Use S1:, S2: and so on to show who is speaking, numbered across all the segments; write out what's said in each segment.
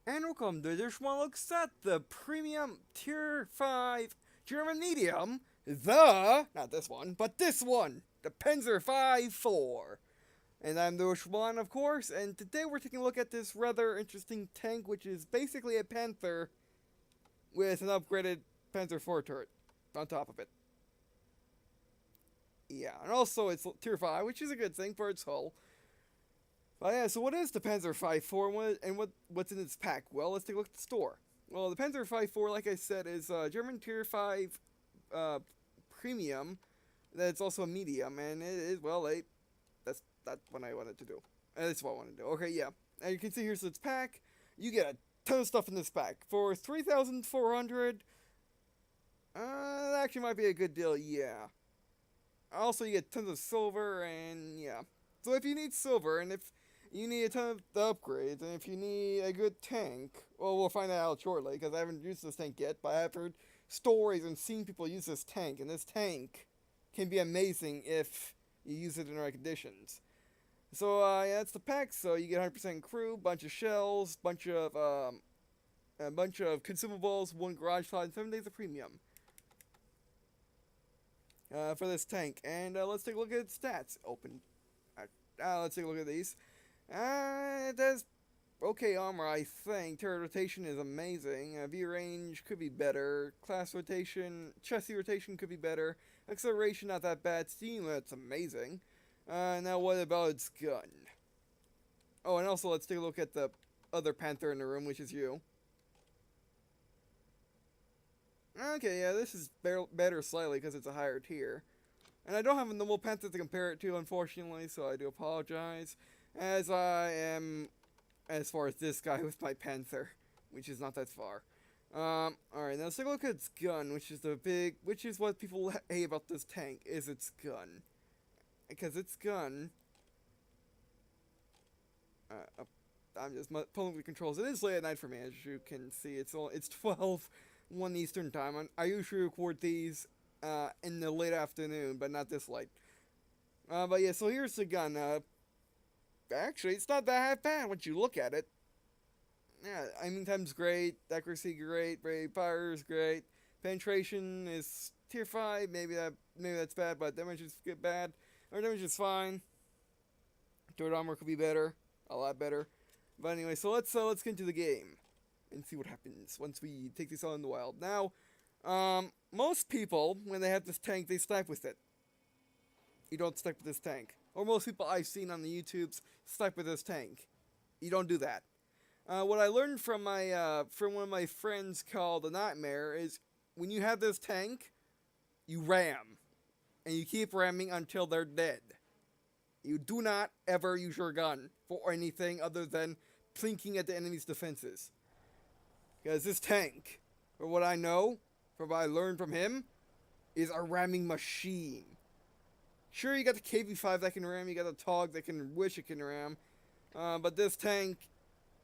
S1: And welcome to this one looks at the premium tier 5 German medium, not this one, but this one, the Panzer IV. And I'm the one, of course, and today we're taking a look at this rather interesting tank, which is basically a Panther with an upgraded Panzer IV turret on top of it. Yeah, and also it's tier 5, which is a good thing for its hull. But yeah, so what is the Panzer IV and what's in its pack? Well, let's take a look at the store. Well, the Panzer IV, like I said, is a German tier 5 premium. That's also a medium, and it is, well, that's what I wanted to do. That's what I wanted to do. Okay, yeah. And you can see here's its pack. You get a ton of stuff in this pack. For 3,400, that actually might be a good deal, yeah. Also, you get tons of silver, and yeah. So if you need silver, and if you need a ton of the upgrades, and if you need a good tank, well, we'll find that out shortly, because I haven't used this tank yet, but I've heard stories and seen people use this tank, and this tank can be amazing if you use it in the right conditions. So, yeah, that's the pack, so you get 100% crew, bunch of shells, a bunch of consumables, 1 garage slot, and 7 days of premium. For this tank, and let's take a look at its stats. Let's take a look at these. It has okay armor, I think. Turret rotation is amazing. V range could be better. Class rotation, chassis rotation could be better. Acceleration not that bad. Steam, that's amazing. Now what about its gun? Oh, and also let's take a look at the other Panther in the room, which is you. Okay, yeah, this is better slightly because it's a higher tier. And I don't have a normal Panther to compare it to, unfortunately, so I do apologize. As I am as far as this guy with my Panther, which is not that far. Alright, now let's take a look at its gun, which is what people hate about this tank, is its gun. Because its gun... I'm just pulling the controls. It is late at night for me, as you can see. It's 12:01 Eastern time. I usually record these in the late afternoon, but not this late. But yeah, so here's the gun. Actually, it's not that bad once you look at it. Yeah, aiming time's great, accuracy great, fire is great, penetration is tier 5. Maybe that's bad, but damage is bad. Or damage is fine. Turret armor could be better, a lot better. But anyway, so let's get into the game and see what happens once we take this out in the wild. Now, most people, when they have this tank, they snipe with it. You don't snipe with this tank. Or most people I've seen on the YouTubes snipe with this tank. You don't do that. What I learned from one of my friends called The Nightmare is when you have this tank, you ram. And you keep ramming until they're dead. You do not ever use your gun for anything other than plinking at the enemy's defenses. Because this tank, from what I know, from what I learned from him, is a ramming machine. Sure, you got the KV5 that can ram, you got the TOG that can wish it can ram, but this tank,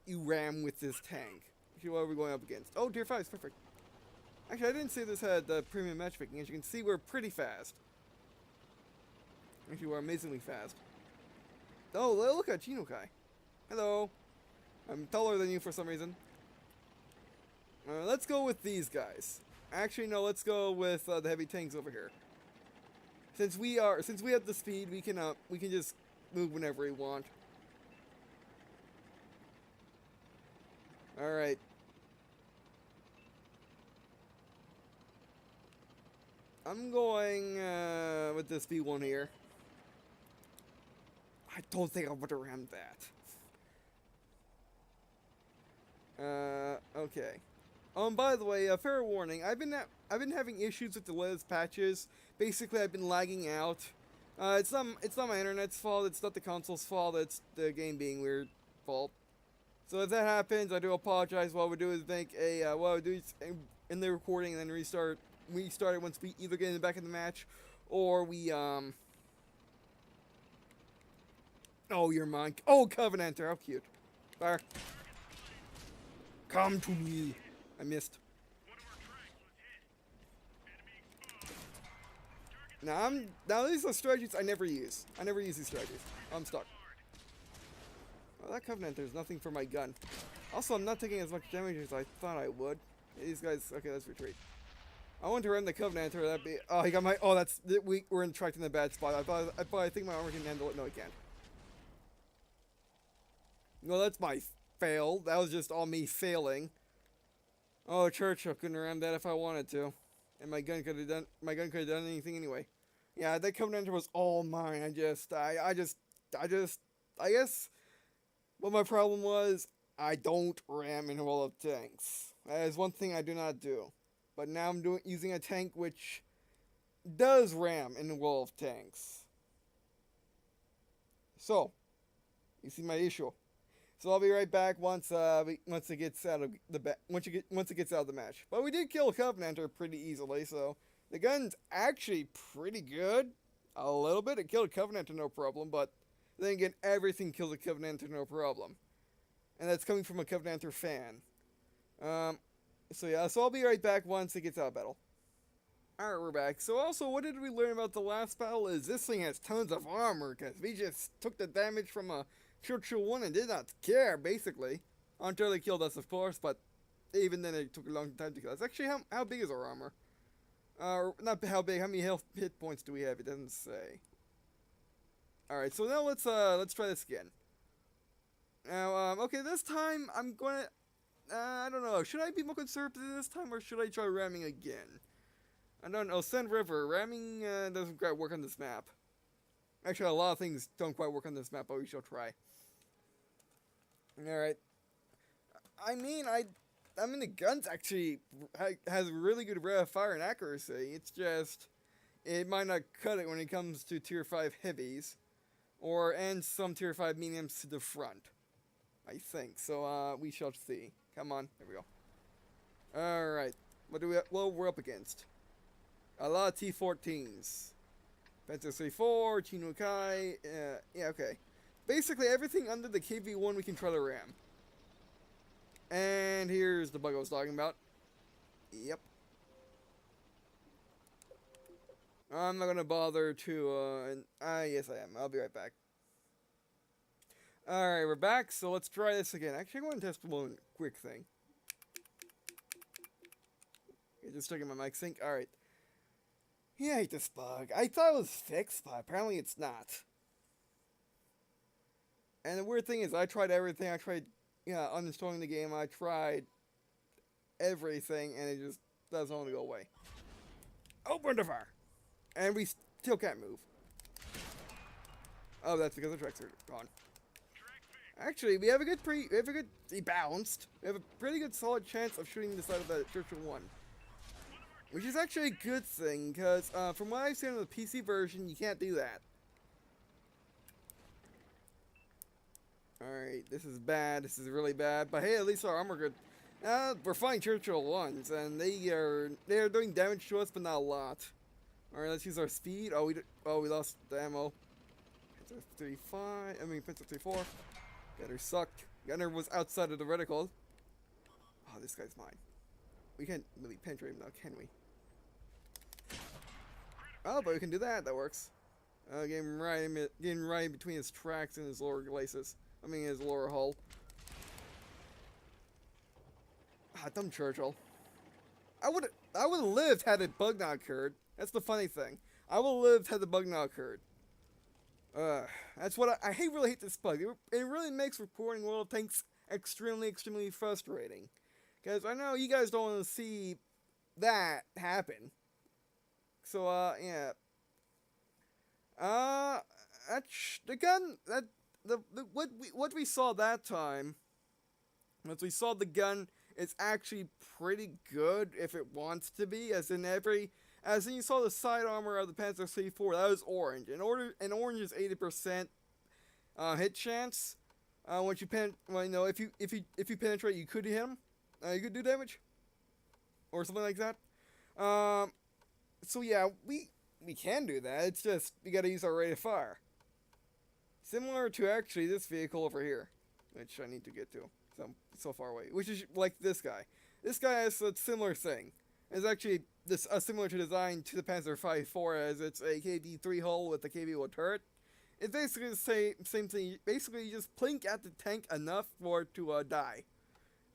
S1: you ram with this tank. Actually, what are we going up against? Oh, tier 5 is perfect. Actually, I didn't say this had premium matchmaking. As you can see, we're pretty fast. Actually, we're amazingly fast. Oh, look at Chinokai. Hello. I'm taller than you for some reason. Let's go with these guys. Actually, no, let's go with the heavy tanks over here. Since we have the speed, we can just move whenever we want. All right. I'm going with this V1 here. I don't think I would have rammed that. Okay. By the way, fair warning. I've been having issues with the latest patches. Basically, I've been lagging out. It's not my internet's fault. It's not the console's fault. It's the game being weird fault. So if that happens, I do apologize. What we do is in the recording and then restart it once we either get in the back of the match or we Oh, you're mine. Oh, Covenanter, how cute. Fire. Come to me. I missed. Now these are strategies I never use. I never use these strategies. I'm stuck. Well, that Covenant, there's nothing for my gun. Also, I'm not taking as much damage as I thought I would. These guys, okay, let's retreat. I want to run the Covenanter, that'd be, oh, he got my, oh, that's, we're tracked in the bad spot. I think my armor can handle it. No, it can't. No, that's my fail. That was just all me failing. Oh, Churchill couldn't ram that if I wanted to. And my gun could have done anything anyway. Yeah, that Covenanter was all mine. I guess what my problem was, I don't ram in a wall of tanks. That is one thing I do not do. But now I'm using a tank which does ram in a wall of tanks. So, you see my issue. So I'll be right back once it gets out of the match. But we did kill Covenanter pretty easily, so the gun's actually pretty good. A little bit, it killed Covenanter no problem, but then again, everything kills a Covenanter no problem. And that's coming from a Covenanter fan. So yeah, so I'll be right back once it gets out of battle. Alright, we're back. So also, what did we learn about the last battle is this thing has tons of armor, because we just took the damage from a Churchill 1 and did not care, basically. Until they killed us, of course, but even then it took a long time to kill us. Actually, how big is our armor? Not how big, how many hit points do we have? It doesn't say. Alright, so now let's try this again. Now, okay, this time I'm gonna, I don't know, should I be more conservative this time, or should I try ramming again? I don't know, Sand River, ramming doesn't quite work on this map. Actually, a lot of things don't quite work on this map, but we shall try. Alright. I mean, the gun's actually has really good rate of fire and accuracy. It's just, it might not cut it when it comes to tier 5 heavies. And some tier 5 mediums to the front. I think. So, we shall see. Come on. There we go. Alright. What we're up against? A lot of T-14s. Panzer IV, Chinukai, yeah, okay. Basically, everything under the KV-1 we can try to ram. And here's the bug I was talking about. Yep. I'm not gonna bother to, yes I am. I'll be right back. Alright, we're back, so let's try this again. Actually, I want to test one quick thing. Okay, just checking my mic sync. Alright. Yeah, I hate this bug. I thought it was fixed, but apparently it's not. And the weird thing is, I tried everything. I tried, uninstalling the game. I tried everything, and it just doesn't want to go away. Open the fire! And we still can't move. Oh, that's because the tracks are gone. Actually, we have a good he bounced. We have a pretty good solid chance of shooting the side of the Churchill 1. Which is actually a good thing, because from what I've seen on the PC version, you can't do that. Alright, this is bad. This is really bad. But hey, at least our armor good. We're fighting Churchill 1s, and they are doing damage to us, but not a lot. Alright, let's use our speed. Oh, we lost the ammo. Panzer 35. Panzer 34. Gunner sucked. Gunner was outside of the reticle. Oh, this guy's mine. We can't really penetrate him now, can we? Oh, but we can do that. That works. Getting right in between his tracks and his lower glacis. His lower hull. Ah, dumb Churchill. I would have lived had the bug not occurred. That's the funny thing. I would have lived had the bug not occurred. That's what I really hate this bug. It really makes reporting World of Tanks extremely frustrating. Because I know you guys don't want to see that happen. So, yeah. The gun, what we saw that time, once we saw the gun, it's actually pretty good if it wants to be, as in you saw the side armor of the Panzer IV, that was orange. And orange is 80% hit chance. Once you if you penetrate, you could hit him. You could do damage, or something like that. So yeah, we can do that. It's just we got to use our rate of fire. Similar to actually this vehicle over here, which I need to get to. So far away, which is like this guy. This guy has a similar thing. It's actually similar to design to the Panzer IV, as it's a KV-3 hull with a KV-1 turret. It's basically the same thing. Basically, you just plink at the tank enough for it to die.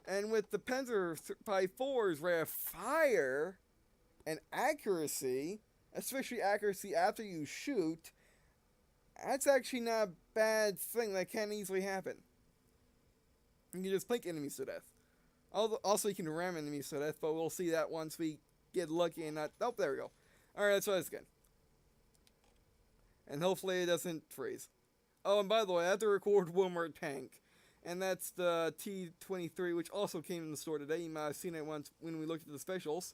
S1: And with the Panzer IV's rate of fire and accuracy, especially accuracy after you shoot, that's actually not a bad thing. That can easily happen. You can just plink enemies to death. Also, you can ram enemies to death, but we'll see that once we get lucky and not... Oh, there we go. Alright, let's try this again. And hopefully it doesn't freeze. Oh, and by the way, I have to record one more tank. And that's the T-23, which also came in the store today. You might have seen it once when we looked at the specials.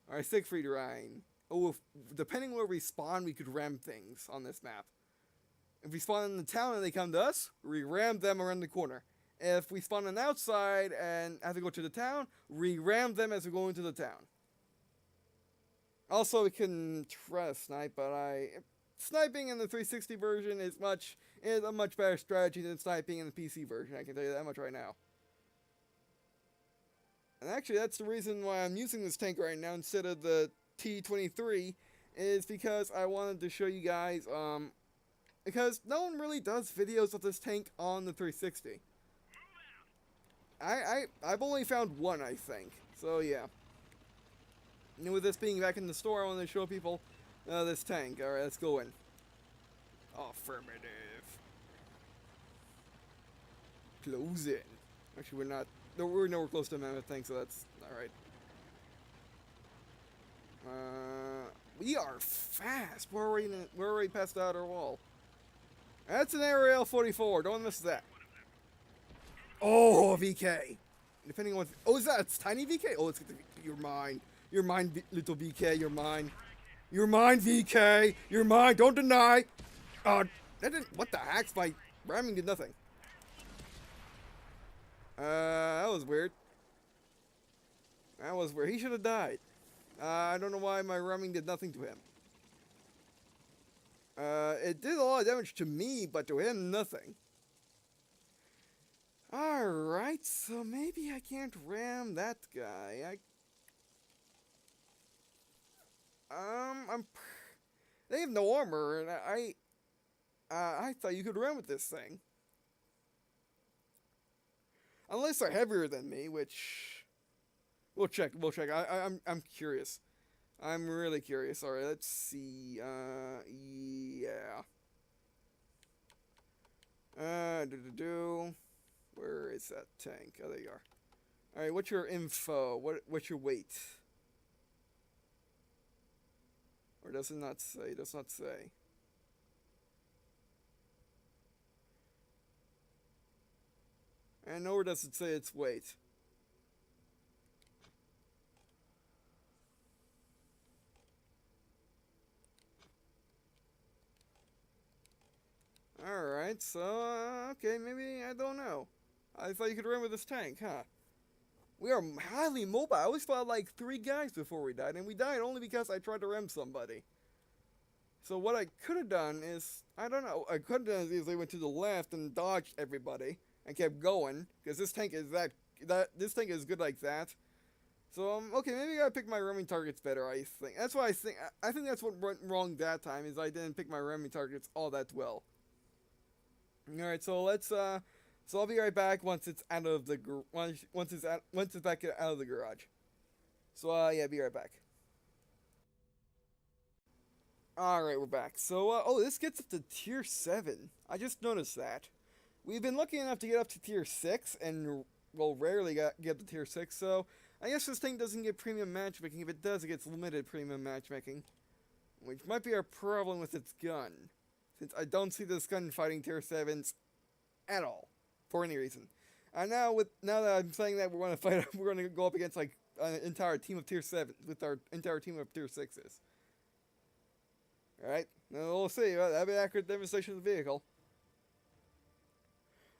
S1: Alright, Siegfried Rhine. Oh, depending where we spawn, we could ram things on this map. If we spawn in the town and they come to us, we ram them around the corner. If we spawn on the outside and have to go to the town, we ram them as we go into the town. Also, we can try to snipe, but sniping in the 360 version is a much better strategy than sniping in the PC version. I can tell you that much right now. And actually, that's the reason why I'm using this tank right now instead of the T-23, is because I wanted to show you guys, because no one really does videos of this tank on the 360. I've only found one, I think. So yeah. And with this being back in the store, I want to show people this tank. Alright, let's go in. Affirmative. Close in. Actually, we're not. No, we're nowhere close to a mammoth tank, so that's alright. We are fast. We're already past the outer wall. That's an Ariel 44. Don't miss that. Oh, VK. Depending on what... Oh, is that? It's tiny VK? Oh, let's get the... You're mine. You're mine, little VK. You're mine. You're mine, VK. You're mine. Don't deny. That didn't... What the heck? My ramming did nothing. That was weird. That was weird. He should have died. I don't know why my ramming did nothing to him. It did a lot of damage to me, but to him, nothing. Alright, so maybe I can't ram that guy. They have no armor, and I thought you could ram with this thing. Unless they're heavier than me, which... We'll check. I'm curious. I'm really curious. Alright, let's see. Yeah. Where is that tank? Oh, there you are. Alright, what's your info? What's your weight? Or does it not say? It does not say. And nowhere does it say its weight. Alright, so, okay, maybe, I don't know. I thought you could run with this tank, huh? We are highly mobile. I always fought like 3 guys before we died, and we died only because I tried to ram somebody. So what I could have done is, I don't know, I could have done is easily went to the left and dodged everybody and kept going, because this tank is this tank is good like that. So, okay, maybe I gotta pick my ramming targets better, I think. That's why I think that's what went wrong that time, is I didn't pick my ramming targets all that well. Alright, so let's, so I'll be right back once it's out of the, once it's back out of the garage. So, yeah, be right back. Alright, we're back. So, oh, this gets up to tier 7. I just noticed that. We've been lucky enough to get up to tier 6, and, well, rarely get up to tier 6, so I guess this thing doesn't get premium matchmaking. If it does, it gets limited premium matchmaking, which might be a problem with its gun, since I don't see this gun fighting tier 7s at all, for any reason. And now that I'm saying that, we're going to go up against, like, an entire team of tier 7s, with our entire team of tier 6s. Alright, now we'll see. That'll be an accurate demonstration of the vehicle.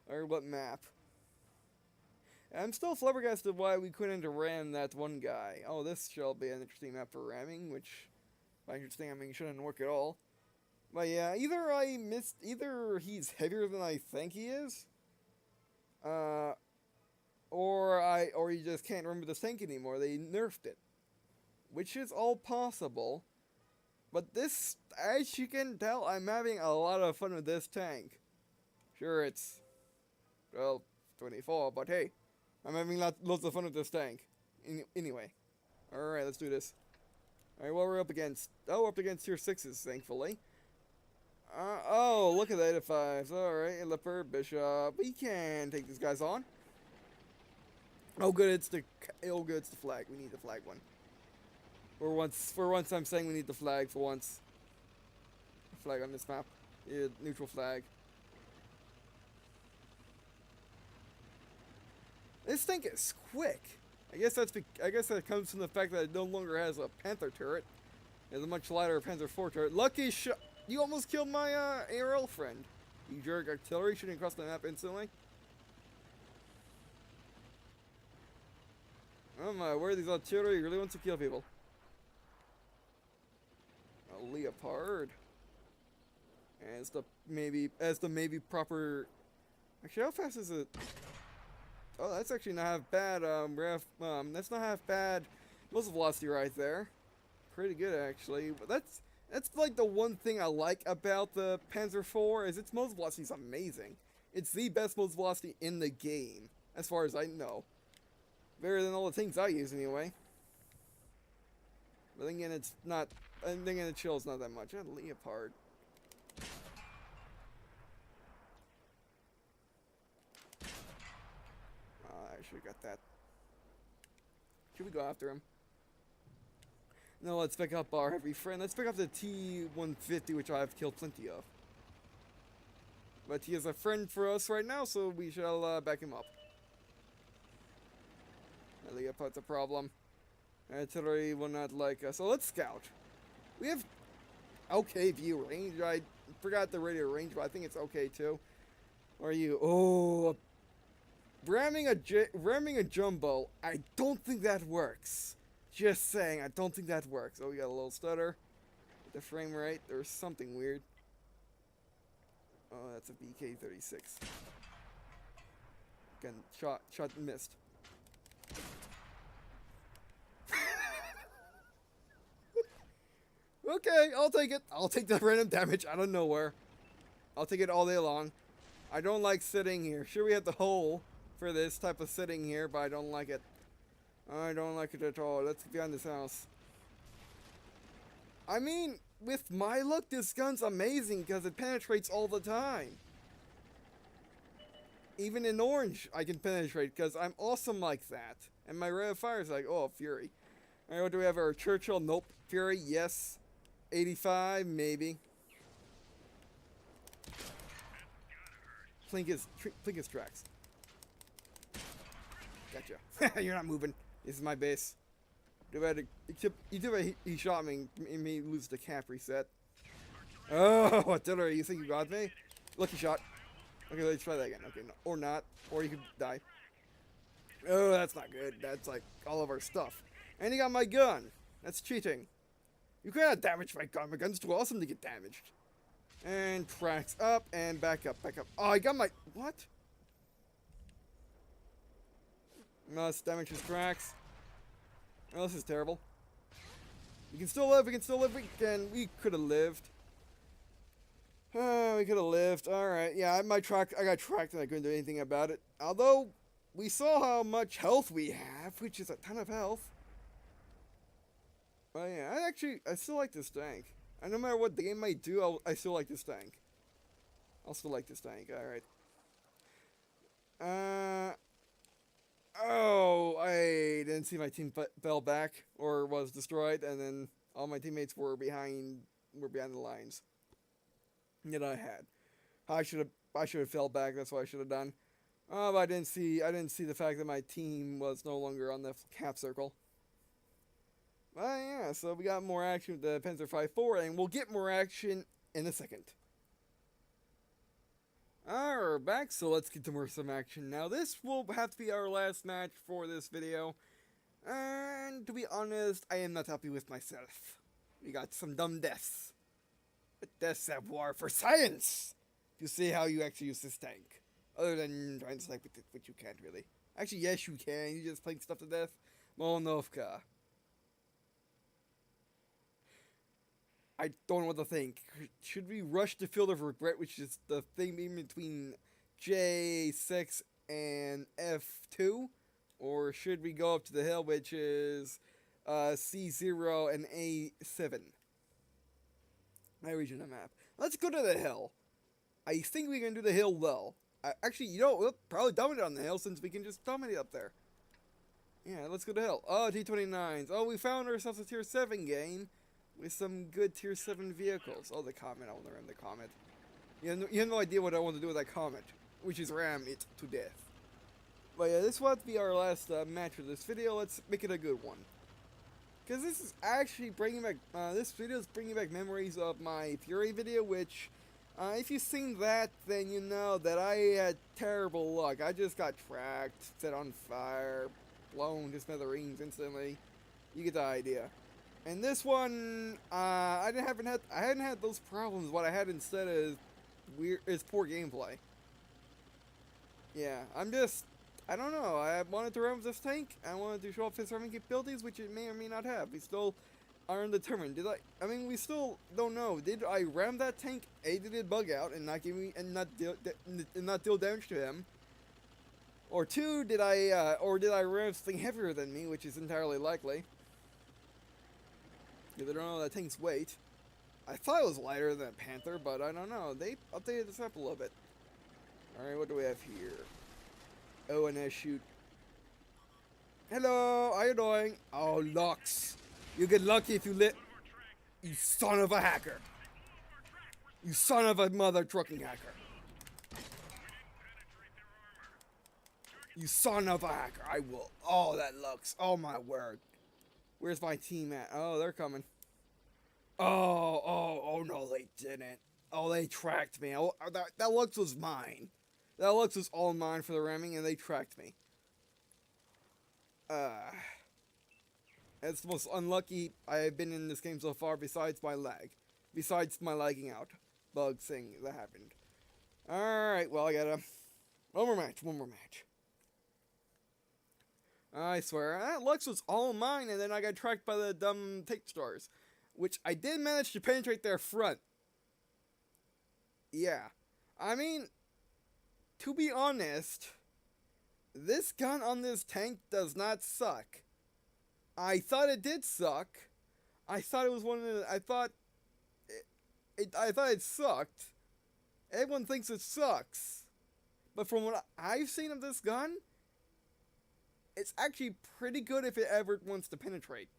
S1: Or what map. I'm still flabbergasted why we couldn't ram that one guy. Oh, this shall be an interesting map for ramming, which, by interesting, I mean, shouldn't work at all. But yeah, either he's heavier than I think he is, or you just can't remember this tank anymore. They nerfed it, which is all possible. But this, as you can tell, I'm having a lot of fun with this tank. Sure, it's, well, 24, but hey, I'm having lots of fun with this tank. Anyway. Alright, let's do this. Alright, what we're up against? Oh, we're up against tier 6s, thankfully. Oh, look at the 8-5s. Alright, Leopard, Bishop. We can take these guys on. Oh, good, it's the flag. We need the flag one. For once, I'm saying we need the flag for once. Flag on this map. Yeah, neutral flag. This tank is quick. I guess that comes from the fact that it no longer has a Panther turret. It has a much lighter Panzer IV turret. Lucky shot! You almost killed my ARL friend. You jerk! Artillery shooting across the map instantly. Oh my! Where are these artillery? Really wants to kill people. A Leopard. As the maybe proper. Actually, how fast is it? Oh, that's actually not half bad. That's not half bad. Muzzle velocity right there. Pretty good actually. But that's like the one thing I like about the Panzer IV is its muzzle velocity is amazing. It's the best muzzle velocity in the game, as far as I know. Better than all the things I use anyway. But then again, it's not. And then again, the chill's not that much. I had a Leopard. I should have got that. Should we go after him? No, let's pick up our heavy friend. Let's pick up the T-150, which I've killed plenty of. But he is a friend for us right now, so we shall back him up. Leopard's a problem. Artillery will not like us. So let's scout. We have okay view range. I forgot the radio range, but I think it's okay too. Or are you? Oh, ramming a jumbo. I don't think that works. Just saying, I don't think that works. Oh, we got a little stutter. With the frame rate, there's something weird. Oh, that's a BK-36. Again, shot and missed. Okay, I'll take it. I'll take the random damage out of nowhere. I'll take it all day long. I don't like sitting here. Sure, we have the hole for this type of sitting here, but I don't like it. I don't like it at all. Let's get behind this house. I mean, with my luck, this gun's amazing because it penetrates all the time. Even in orange, I can penetrate because I'm awesome like that. And my rate of fire is like, oh, Fury. Alright, what do we have? Our Churchill? Nope. Fury? Yes. 85? Maybe. Plinkus tracks. Gotcha. You're not moving. This is my base. He shot me and made me lose the cap reset. Oh, artillery, you think you got me? Lucky shot. Okay, let's try that again. Okay, no, or not. Or you could die. Oh, that's not good. That's like all of our stuff. And he got my gun. That's cheating. You cannot damage my gun. My gun's too awesome to get damaged. And tracks up and back up, back up. Oh, I got my... What? Must damage his tracks. Oh, this is terrible. We can still live, we can still live, we could have lived. We could have lived. Alright, yeah, I got tracked and I couldn't do anything about it. Although, we saw how much health we have, which is a ton of health. But yeah, I still like this tank. And no matter what the game might do, I still like this tank. I'll still like this tank, alright. Oh, I didn't see my team fell back or was destroyed, and then all my teammates were behind the lines that I had. I should have fell back. That's what I should have done. Oh, but I didn't see the fact that my team was no longer on the cap circle. But yeah, so we got more action with the Panzer IV, and we'll get more action in a second. Alright, we're back, so let's get to some action. Now, this will have to be our last match for this video. And to be honest, I am not happy with myself. We got some dumb deaths. But deaths have war for science! You see how you actually use this tank. Other than trying to snipe with it, which you can't really. Actually, yes you can. You just playing stuff to death. Molnovka. I don't know what to think. Should we rush the Field of Regret, which is the thing in between J6 and F2? Or should we go up to the hill, which is C0 and A7? My region of map. Let's go to the hill. I think we can do the hill well. Actually, you know, we'll probably dominate on the hill since we can just dominate up there. Yeah, let's go to hill. Oh, T-29s. Oh, we found ourselves a tier 7 game with some good tier 7 vehicles. Oh, the Comet. I want to ram the Comet. You have no idea what I want to do with that Comet, which is ram it to death. But yeah, this will have to be our last match for this video. Let's make it a good one. Because this is actually bringing back, this video is bringing back memories of my Fury video, which, if you've seen that, then you know that I had terrible luck. I just got tracked, set on fire, blown to smithereens instantly. You get the idea. And this one, I hadn't had those problems. What I had instead is poor gameplay. Yeah, I don't know. I wanted to ram this tank. I wanted to show off his ramming capabilities, which it may or may not have. We still are undetermined. We still don't know. Did I ram that tank? A, did it bug out and not give me not deal damage to him? Or two, did I ram something heavier than me, which is entirely likely. Because I don't know that tank's weight. I thought it was lighter than a Panther, but I don't know. They updated this up a little bit. Alright, what do we have here? Oh, and I shoot. Hello, how you doing? Oh, Lux. You get lucky if you lit. You son of a hacker. You son of a mother trucking hacker. You son of a hacker. I will. Oh, that Lux. Oh, my word. Where's my team at? Oh, they're coming. Oh, no, they didn't. Oh, they tracked me. Oh, that Lux was mine. That Lux was all mine for the ramming, and they tracked me. That's the most unlucky I have been in this game so far, besides my lag. Besides my lagging out bug thing that happened. Alright, well, I gotta... One more match. I swear, that Lux was all mine, and then I got tracked by the dumb take stars. Which I did manage to penetrate their front. Yeah. I mean... To be honest, this gun on this tank does not suck. I thought it did suck. I thought it was one of the... I thought it sucked. Everyone thinks it sucks. But from what I've seen of this gun, it's actually pretty good if it ever wants to penetrate.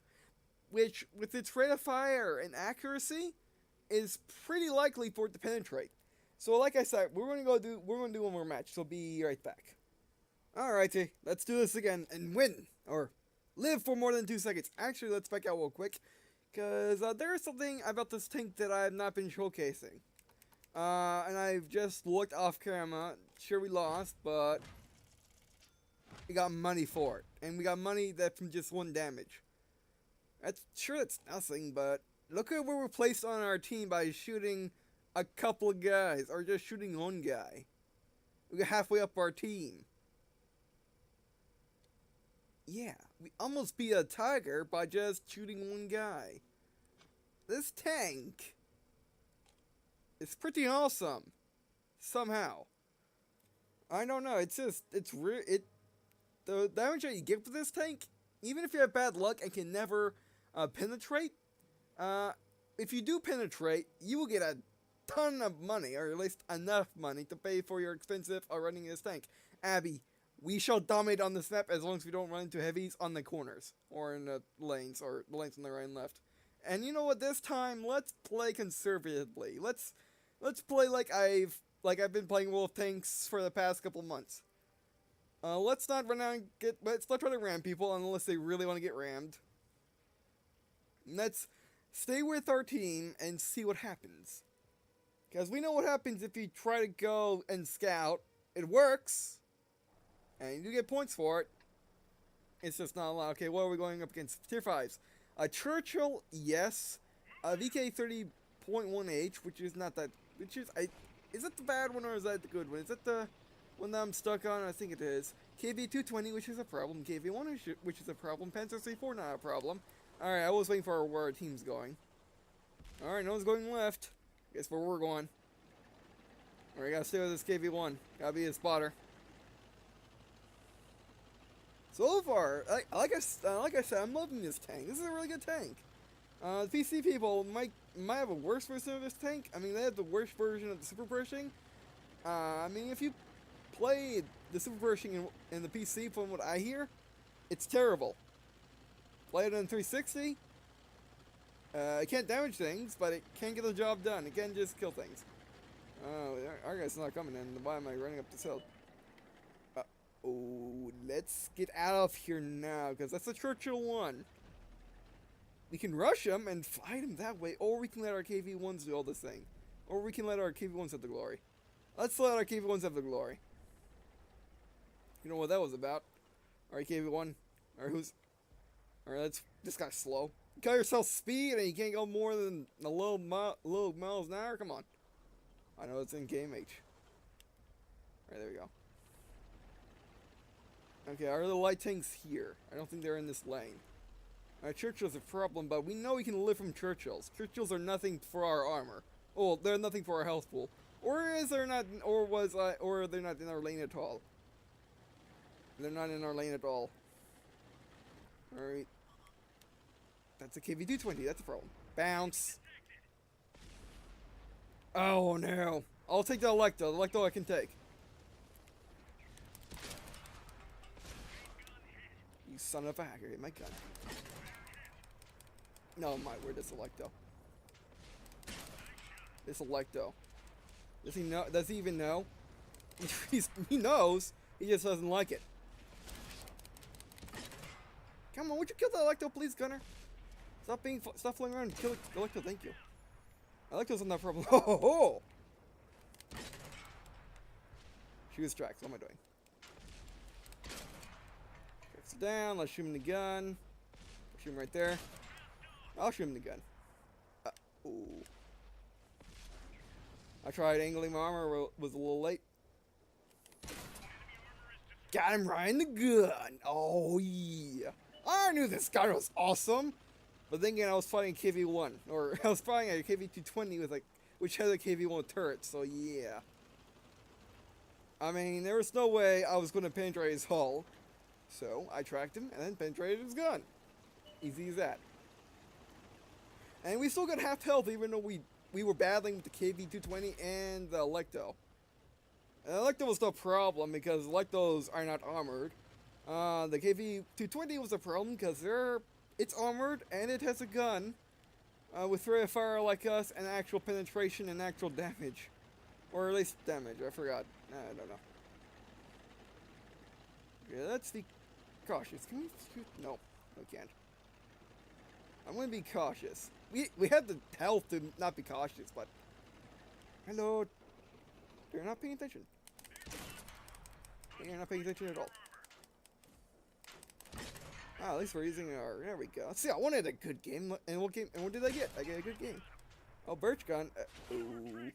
S1: Which, with its rate of fire and accuracy, is pretty likely for it to penetrate. So, like I said, we're gonna do one more match. So, be right back. Alrighty, let's do this again and win or live for more than 2 seconds. Actually, let's back out real quick, cause there is something about this tank that I have not been showcasing. And I've just looked off camera. Sure, we lost, but we got money for it, and we got money that from just 1 damage. That's nothing, but look at where we're placed on our team by shooting a couple of guys, or just shooting 1 guy. We got halfway up our team. Yeah, we almost beat a tiger by just shooting 1 guy. This tank is pretty awesome. Somehow. I don't know, the damage that you give to this tank, even if you have bad luck and can never penetrate, if you do penetrate, you will get a ton of money, or at least enough money to pay for your expensive running this tank. Abby, we shall dominate on this map as long as we don't run into heavies on the corners, or in the lanes, or the lanes on the right and left. And you know what, this time, let's play conservatively. Let's play like I've been playing Wolf Tanks for the past couple months. Let's not run out and let's not try to ram people unless they really want to get rammed. Let's stay with our team and see what happens. Because we know what happens if you try to go and scout. It works. And you get points for it. It's just not allowed. Okay, what are we going up against? Tier 5s. Churchill, yes. VK30.1H, which is not that... is that the bad one or is that the good one? Is that the one that I'm stuck on? I think it is. KV220, which is a problem. KV1, which is a problem. Panzer IV, not a problem. Alright, I was waiting for where our team's going. Alright, no one's going left. Guess where we're going. Alright, gotta stay with this KV1. Gotta be a spotter. So far, like I said, I'm loving this tank. This is a really good tank. The PC people might have a worse version of this tank. I mean, they have the worst version of the Super Pershing. I mean, if you played the Super Pershing in the PC, from what I hear, it's terrible. Play it on 360. It can't damage things, but it can get the job done. It can just kill things. Oh, our guy's not coming in. Why am I running up this hill? Oh, let's get out of here now, because that's a Churchill one. We can rush him and fight him that way, or we can let our KV-1s do all this thing. Or we can let our KV-1s have the glory. Let's let our KV-1s have the glory. You know what that was about? Alright, KV-1. Alright, Alright, this guy's slow. You call yourself speed and you can't go more than a little miles an hour? Come on. I know it's in game H. Alright, there we go. Okay, our little light tank's here. I don't think they're in this lane. Churchill's a problem, but we know we can live from Churchills. Churchills are nothing for our armor. Oh, they're nothing for our health pool. Or is there not, or they're not in our lane at all. They're not in our lane at all. Alright. That's a KV-220, that's a problem. Bounce. Oh no. I'll take the Electo. The Electo I can take. You son of a hacker, hit my gun. No, my word, this Electo. This Electo. Does he know? Does he even know? He knows. He just doesn't like it. Come on, would you kill the Electo, please, Gunner? Stop flying around and kill the Electo, thank you. Electo's not that problem. Oh, ho, ho. Shoot his tracks. What am I doing? Tracks down. Let's shoot him in the gun. Shoot him right there. I'll shoot him in the gun. Ooh. I tried angling my armor, was a little late. Got him right in the gun. Oh yeah. I knew this guy was awesome. But then again, I was fighting a KV-1, or I was fighting a KV-220 with which has a KV-1 turret. So yeah. I mean, there was no way I was going to penetrate his hull. So I tracked him and then penetrated his gun. Easy as that. And we still got half health, even though we were battling with the KV-220 and the Electo. And the Electo was no problem because Electos are not armored. The KV-220 was a problem because it's armored and it has a gun with rate of fire like us and actual penetration and actual damage. Or at least damage, I forgot. I don't know. Yeah, let's be cautious. Can we shoot? No, we can't. I'm going to be cautious. We have the health to not be cautious, but... Hello. They're not paying attention. They're not paying attention at all. Ah, at least we're using our... There we go. See, I wanted a good game. And what did I get? I get a good game. Oh, birch gun. Ooh.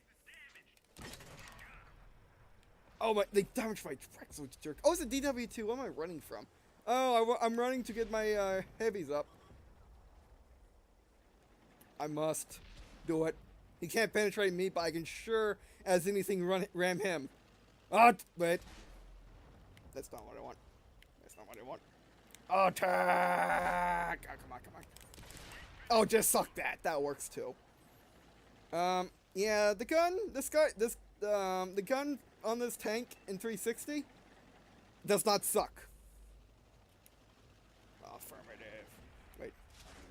S1: Oh, my... They damaged my tracks, which jerk. Oh, it's a DW2. What am I running from? Oh, I'm running to get my heavies up. I must do it. He can't penetrate me, but I can sure as anything ram him. Oh, wait. That's not what I want. That's not what I want. Attack! Oh, come on, come on. Oh, just suck that. That works too. Yeah, the gun, the gun on this tank in 360 does not suck. Affirmative. Wait.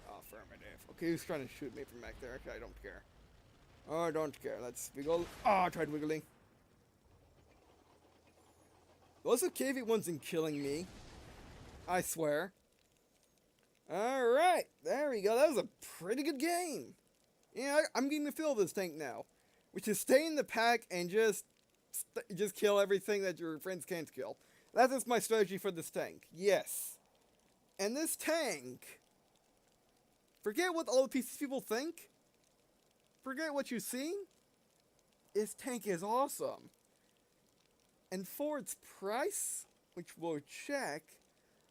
S1: Affirmative. Okay, who's trying to shoot me from back there? Okay, I don't care. Oh, I don't care. Let's wiggle. Oh, I tried wiggling. Those are KV-1s in killing me. I swear. Alright, there we go. That was a pretty good game. Yeah, I'm getting the feel of this tank now. Which is stay in the pack and just kill everything that your friends can't kill. That is my strategy for this tank. Yes. And this tank... Forget what all the PC people think. Forget what you've seen. This tank is awesome. And for its price, which we'll check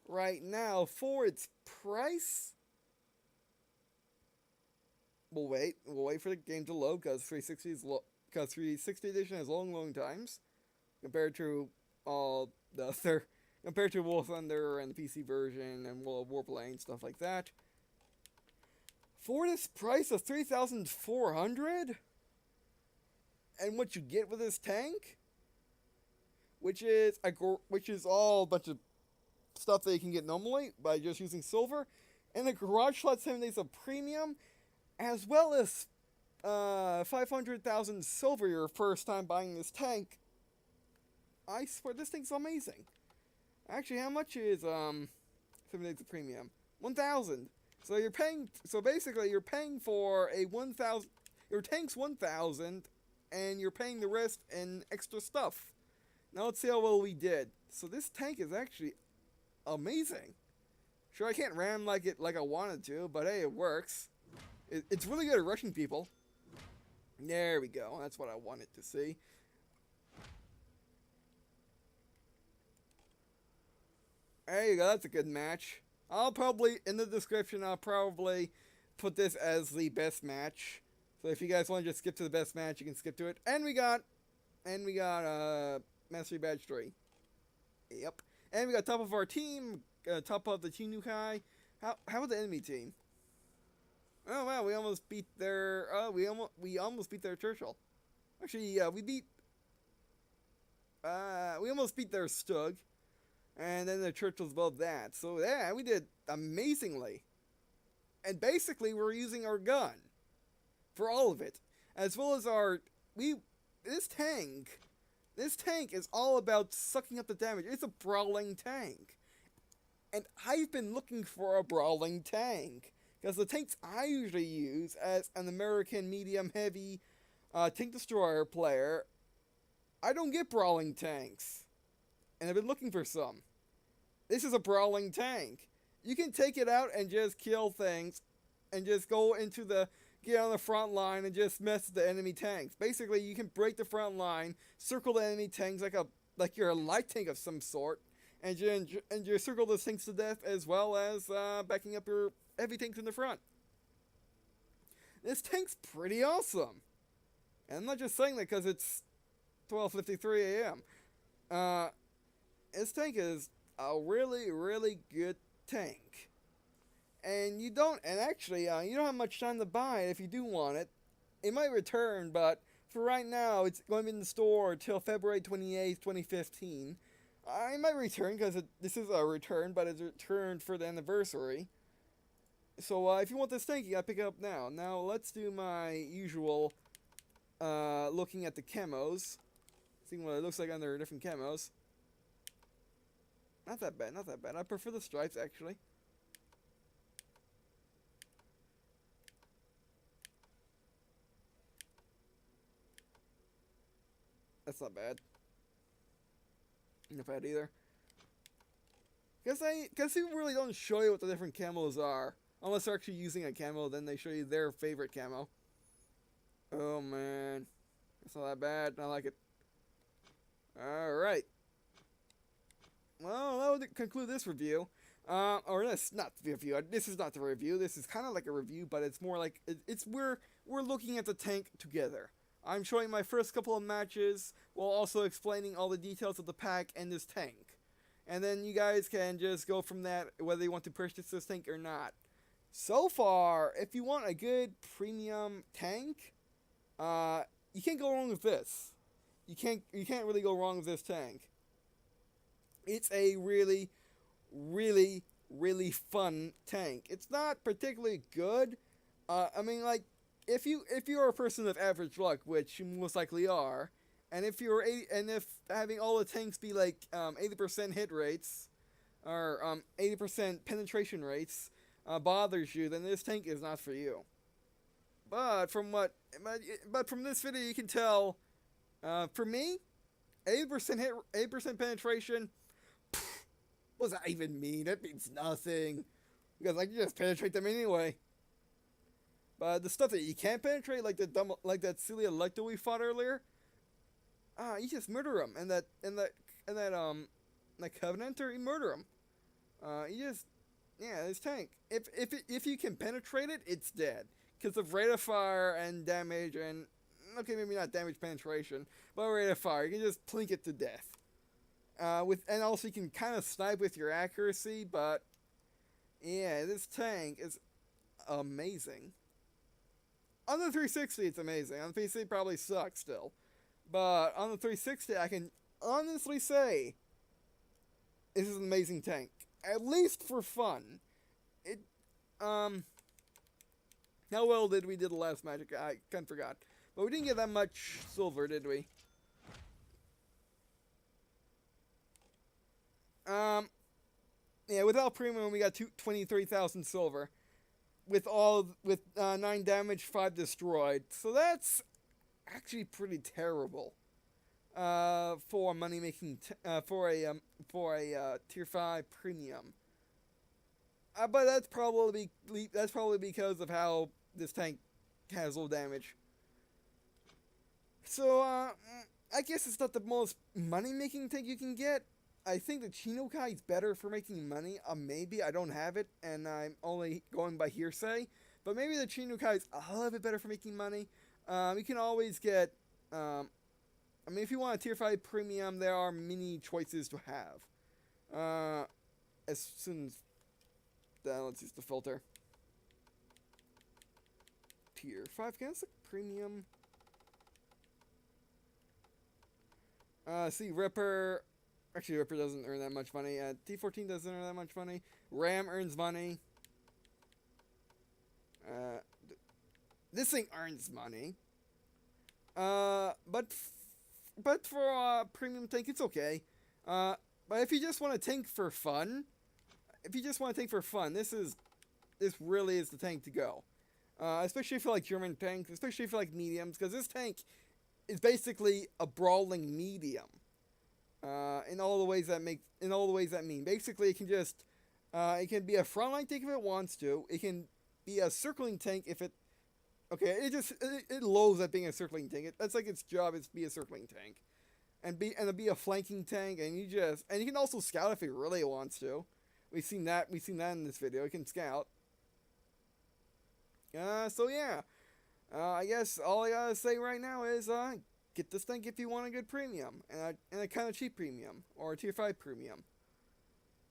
S1: right now, for its price, we'll wait for the game to load because 360 edition has long times compared to all the other compared to War Thunder and the PC version and World of Warplane, stuff like that. For this price of 3,400, and what you get with this tank, which is all a bunch of stuff that you can get normally by just using silver, and the garage slot 7 days of premium, as well as 500,000 silver your first time buying this tank. I swear this thing's amazing. Actually, how much is 7 days of premium? 1,000. So you're paying. So basically, you're paying for a 1,000. Your tank's 1,000, and you're paying the rest in extra stuff. Now let's see how well we did. So this tank is actually amazing. Sure, I can't ram like I wanted to, but hey, it works. It's really good at rushing people. There we go. That's what I wanted to see. There you go. That's a good match. I'll probably, in the description, I'll probably put this as the best match. So if you guys want to just skip to the best match, you can skip to it. And we got Mastery Badge 3. Yep. And we got top of our team, top of the Team Nukai. How about the enemy team? Oh wow, we almost beat their we almost beat their Churchill. Actually, we almost beat their Stug. And then the Churchill's above that. So yeah, we did amazingly. And basically we're using our gun for all of it. As well as this tank is all about sucking up the damage. It's a brawling tank. And I've been looking for a brawling tank. Because the tanks I usually use as an American medium heavy tank destroyer player, I don't get brawling tanks. And I've been looking for some. This is a brawling tank. You can take it out and just kill things and just get on the front line and just mess with the enemy tanks. Basically, you can break the front line, circle the enemy tanks like you're a light tank of some sort, and you circle those tanks to death, as well as backing up your heavy tanks in the front. This tank's pretty awesome. And I'm not just saying that because it's 12:53 a.m. This tank is a really, really good tank. And you don't have much time to buy it if you do want it. It might return, but for right now, it's going to be in the store till February 28th, 2015. I might return because this is a return, but it's returned for the anniversary. So if you want this tank, you gotta pick it up now. Now let's do my usual looking at the camos, seeing what it looks like under different camos. Not that bad, not that bad. I prefer the stripes actually. That's not bad. Not bad either. Guess they really don't show you what the different camos are. Unless they're actually using a camo, then they show you their favorite camo. Oh man. It's not that bad. I like it. Alright. Well, that would conclude this review. Or this, not the review. This is not the review. This is kind of like a review, but it's more like we're looking at the tank together. I'm showing my first couple of matches while also explaining all the details of the pack and this tank. And then you guys can just go from that whether you want to purchase this tank or not. So far, if you want a good premium tank, you can't go wrong with this. You can't really go wrong with this tank. It's a really, really, really fun tank. It's not particularly good. I mean, like, if you're a person of average luck, which you most likely are, and if having all the tanks be like 80% hit rates or 80% penetration rates bothers you, then this tank is not for you. But from this video you can tell, for me, 80% penetration. What does that even mean? That means nothing, because I can just penetrate them anyway. But the stuff that you can't penetrate, like that silly Electo we fought earlier, you just murder them, and that Covenanter, you murder them. This tank. If you can penetrate it, it's dead because of rate of fire and damage, and okay, maybe not damage penetration, but rate of fire, you can just plink it to death. And also you can kind of snipe with your accuracy, but yeah, this tank is amazing. On the 360, it's amazing. On the PC, it probably sucks still, but on the 360, I can honestly say this is an amazing tank. At least for fun. It how well did we do the last magic? I kind of forgot, but we didn't get that much silver, did we? Yeah, without premium, we got 23,000 silver. With 9 damage, 5 destroyed. So that's actually pretty terrible. For money making for a tier 5 premium. But that's probably because of how this tank has low damage. So I guess it's not the most money making tank you can get. I think the Chinokai is better for making money. Maybe I don't have it, and I'm only going by hearsay. But maybe the Chinokai is a little bit better for making money. You can always get. I mean, if you want a tier 5 premium, there are many choices to have. As soon as let's use the filter. Tier 5, can I select premium? See, Ripper. Actually, Ripper doesn't earn that much money. T14 doesn't earn that much money. Ram earns money. This thing earns money. But for a premium tank, it's okay. But if you just want a tank for fun, this really is the tank to go. Especially if you like German tanks, especially if you like mediums, because this tank is basically a brawling medium. In all the ways that mean. Basically, it can just, it can be a frontline tank if it wants to. It can be a circling tank if it, okay, it loathes at being a circling tank. That's like its job is to be a circling tank, and be a flanking tank, and you can also scout if it really wants to. We've seen that in this video. It can scout. So yeah, I guess all I gotta say right now is, get this thing if you want a good premium, and a kind of cheap premium, or a tier 5 premium.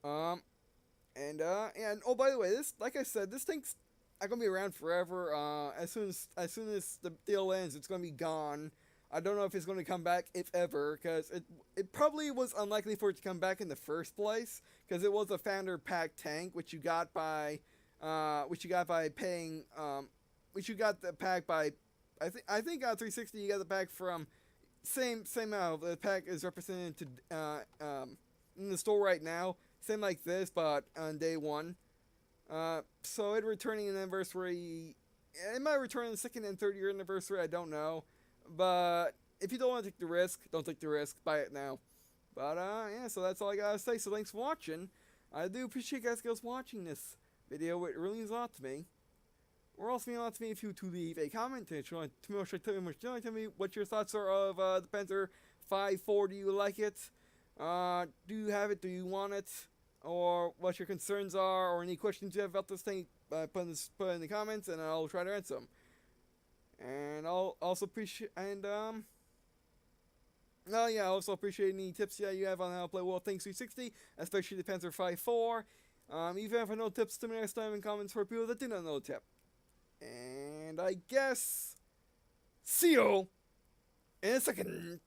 S1: And oh, by the way, this, like I said, this thing's not gonna be around forever. As soon as the deal ends, it's gonna be gone. I don't know if it's gonna come back, if ever, because it probably was unlikely for it to come back in the first place, because it was a founder pack tank, which you got by paying, which you got the pack by. I think on 360 you got the pack from same amount. The pack is represented to in the store right now, same like this, but on day 1. So it returning an anniversary. It might return in the 2nd and 3rd year anniversary. I don't know, but if you don't want to take the risk, don't take the risk. Buy it now. But yeah. So that's all I gotta say. So thanks for watching. I do appreciate you guys watching this video. It really means a lot to me. Or also mean a lot to me if you to leave a comment to tell me what your thoughts are of the Panther IV. Do you like it? Do you have it? Do you want it? Or what your concerns are, or any questions you have about this thing? Put in the comments, and I'll try to answer them. And I'll also appreciate I also appreciate any tips you have on how to play World Tanks 360, especially the Panzer IV. Even if I know tips, to me next time in comments for people that do not know the tip. And I guess, see you in a second.